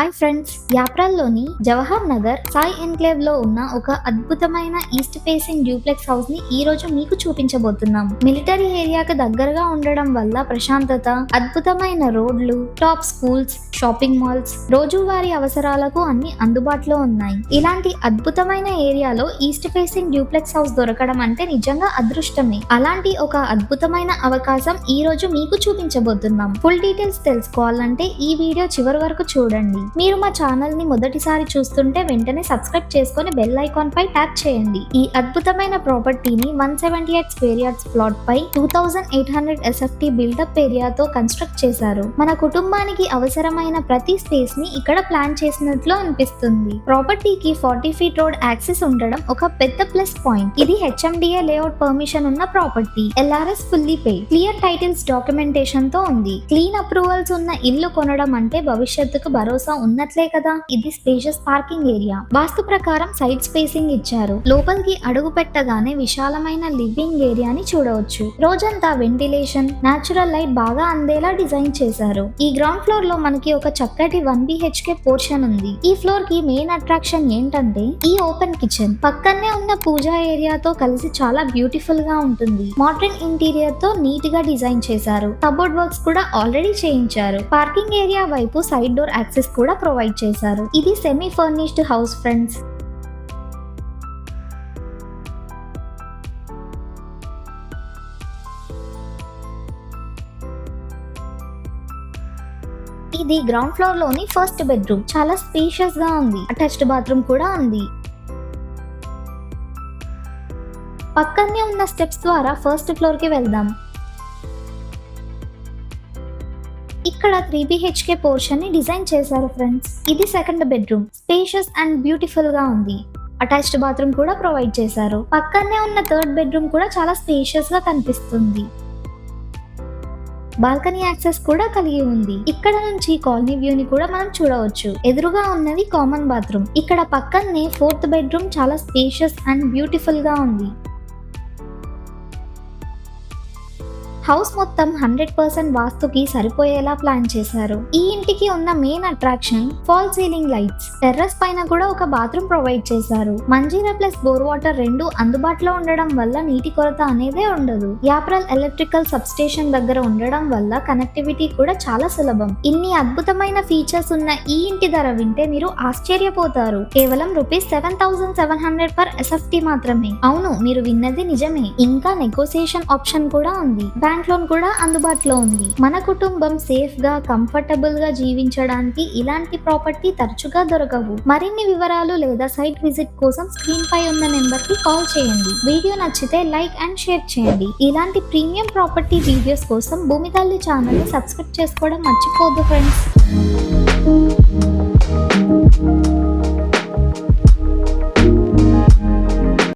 Hi friends, యాప్రాల్లోని Jawahar Nagar Sai enclave లో ఉన్న ఒక అద్భుతమైన ఈస్ట్ ఫేసింగ్ డ్యూప్లెక్స్ హౌస్ ని ఈ రోజు మీకు చూపించబోతున్నాం. మిలిటరీ ఏరియాకి దగ్గరగా ఉండడం వల్ల ప్రశాంతత, అద్భుతమైన రోడ్లు, టాప్ స్కూల్స్, షాపింగ్ మాల్స్, రోజువారీ అవసరాలకు అన్ని అందుబాటులో ఉన్నాయి. ఇలాంటి అద్భుతమైన ఏరియాలో ఈస్ట్ ఫేసింగ్ డ్యూప్లెక్స్ హౌస్ దొరకడం అంటే నిజంగా అదృష్టమే. అలాంటి ఒక అద్భుతమైన అవకాశం ఈ రోజు మీకు చూపించబోతున్నాం. ఫుల్ డీటెయిల్స్ తెలుసుకోవాలంటే ఈ వీడియో చివరి వరకు చూడండి. మీరు మా ఛానల్ ని మొదటిసారి చూస్తుంటే వెంటనే సబ్స్క్రైబ్ చేసుకొని బెల్ ఐకాన్ పై ట్యాప్ చేయండి. ఈ అద్భుతమైన ప్రాపర్టీని 178 స్క్వేర్ యార్డ్స్ ప్లాట్ పై 2800 SFT బిల్డప్ ఏరియాతో కన్స్ట్రక్ట్ చేశారు. మన కుటుంబానికి అవసరమైన ప్రతి స్పేస్ ని ఇక్కడ ప్లాన్ చేసినట్లు అనిపిస్తుంది. ప్రాపర్టీకి 40 ఫీట్ రోడ్ యాక్సెస్ ఉండడం ఒక పెద్ద ప్లస్ పాయింట్. ఇది HMDA లేఅవుట్ పర్మిషన్ ఉన్న property. LRS fully paid. Clear titles documentation తో ఉంది. క్లీన్ అప్రూవల్స్ ఉన్న ఇల్లు కొనడం అంటే భవిష్యత్తుకు భరోసా ఉన్నట్లే కదా. ఇది స్పేషియస్ పార్కింగ్ ఏరియా. వాస్తు ప్రకారం సైడ్ స్పేసింగ్ ఇచ్చారు. లోపలికి అడుగు పెట్టగానే విశాలమైన లివింగ్ ఏరియాని చూడవచ్చు. రోజంతా వెంటిలేషన్, నాచురల్ లైట్ బాగా అందేలా డిజైన్ చేశారు. ఈ గ్రౌండ్ ఫ్లోర్ లో మనకి ఒక చక్కటి 1 BHK పోర్షన్ ఉంది. ఈ ఫ్లోర్ కి మెయిన్ అట్రాక్షన్ ఏంటంటే ఈ ఓపెన్ కిచెన్. పక్కనే ఉన్న పూజా ఏరియాతో కలిసి చాలా బ్యూటిఫుల్ గా ఉంటుంది. మోడర్న్ ఇంటీరియర్ తో నీట్ గా డిజైన్ చేశారు. కబోర్డ్ వర్క్స్ కూడా ఆల్రెడీ చేయించారు. పార్కింగ్ ఏరియా వైపు సైడ్ డోర్ యాక్సెస్ కూడా ప్రొవైడ్ చేశారు. ఇది సెమీ ఫర్నిష్డ్ హౌస్ ఫ్రెండ్స్. ఇది గ్రౌండ్ ఫ్లోర్ లోని ఫస్ట్ బెడ్రూమ్. చాలా స్పేషియస్ గా ఉంది. అటాచ్డ్ బాత్రూమ్ కూడా ఉంది. పక్కనే ఉన్న స్టెప్స్ ద్వారా ఫస్ట్ ఫ్లోర్ కి వెళ్దాం. ఇక్కడ 3 BHK పోర్షన్ ని డిజైన్ చేశారు ఫ్రెండ్స్. ఇది second bedroom. Spacious and beautiful గా ఉంది. అటాచ్డ్ బాత్రూమ్ కూడా ప్రొవైడ్ చేశారు. పక్కనే ఉన్న థర్డ్ బెడ్రూమ్ కూడా చాలా స్పేషియస్ గా కనిపిస్తుంది. బాల్కనీ యాక్సెస్ కూడా కలిగి ఉంది. ఇక్కడ నుంచి కాలనీ వ్యూ ని కూడా మనం చూడవచ్చు. ఎదురుగా ఉన్నది కామన్ బాత్రూమ్. ఇక్కడ పక్కనే ఫోర్త్ బెడ్రూమ్ చాలా స్పేషియస్ అండ్ బ్యూటిఫుల్ గా ఉంది. హౌస్ మొత్తం 100% వాస్తుకి సరిపోయేలా ప్లాన్ చేశారు. ఈ ఇంటికి ఉన్న main attraction fall ceiling lights. Terrace పైన కూడా ఒక బాత్రూమ్ ప్రొవైడ్ చేశారు. మంజీరా ప్లస్ బోర్ వాటర్ రెండు అందుబాటులో ఉండడం వల్ల నీటి కొరత అనేదే ఉండదు. యాప్రాల్ ఎలక్ట్రికల్ సబ్ స్టేషన్ దగ్గర ఉండడం వల్ల కనెక్టివిటీ కూడా చాలా సులభం. ఇన్ని అద్భుతమైన ఫీచర్స్ ఉన్న ఈ ఇంటి ధర వింటే మీరు ఆశ్చర్యపోతారు. కేవలం ₹7,700 per SFT మాత్రమే. అవును, మీరు విన్నది నిజమే. ఇంకా నెగోసియేషన్ ఆప్షన్ కూడా ఉంది. బ్యాంక్ లోన్ కూడా అందుబాటులో ఉంది. మన కుటుంబం సేఫ్ గా, కంఫర్టబుల్ గా జీవించడానికి ఇలాంటి ప్రాపర్టీ తరచుగా దొరకవు. మరిన్ని వివరాలు లేదా సైట్ విజిట్ కోసం స్క్రీన్ పై ఉన్న నెంబర్ కి కాల్ చేయండి. వీడియో నచ్చితే లైక్ అండ్ షేర్ చేయండి. ఇలాంటి ప్రీమియం ప్రాపర్టీ వీడియోస్ కోసం భూమి తల్లి ఛానల్ ని సబ్స్క్రైబ్ చేసుకోవడం మర్చిపోవద్దు ఫ్రెండ్స్.